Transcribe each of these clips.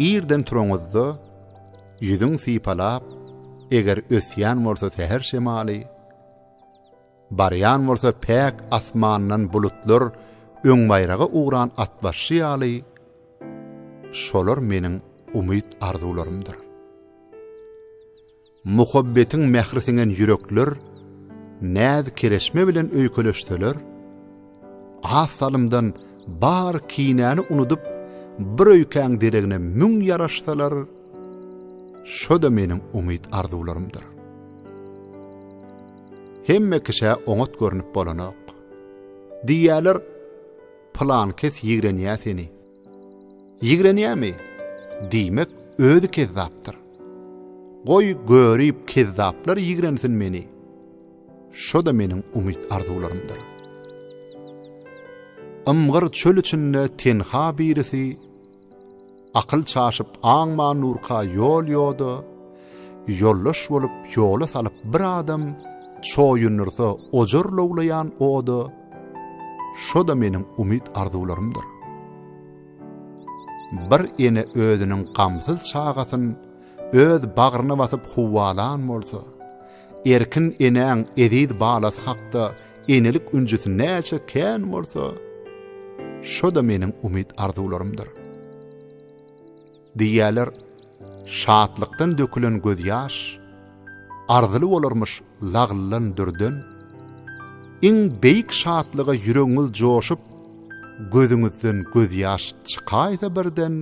irden turoňyzda yüzüň sypalap, eger ösýän bolsa täher şemaly, barýan bolsa päk asmandan bulutlar öňbaýraga uğran atbaşy ýaly, şolar meniň umyt arzularymdyr. Muhabbetiň mährisingen yürekler näz kereşme bilen öýköleşdiler. Asalymdan bar kinäni unudup bir öýkäň deregine müň yaraşsalar, şo da meniň umyt arzularymdyr. Hemme kişä oňat görnüp bolanok. Diýýärler plan kes ýigrenýär seni. Ýigrenýärmi? Diýmek özi kezzapdyr. Goý görüp kezzaplar ýigrensin meni. Şo da meniň umyt arzularymdyr. Amgyr çöl içinde tenha birisi, akıl çaşyp aňma nurka ýol ýoda, ýollaş bolup ýola salyp bir adam çoýunursa ojar lowlayan oda, şo da meniň umyt arzularymdyr. Bir ene özüniň gamsyz çagasyn öz bagryna basyp huwalan bolsa, erkin eneň edid balasy hakda enelik üncüsi näçe kän bolsa, şo da meniň umyt arzularymdyr. Diýýärler, şatlykdan dökülen göz ýaş, arzyly bolarmyş laglan dürden. Iň beýik şatlyga ýüregiňiz joşup, gözüňizden göz ýaş çykaýsa birden,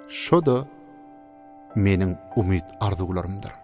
şo da meniň umyt arzularymdyr.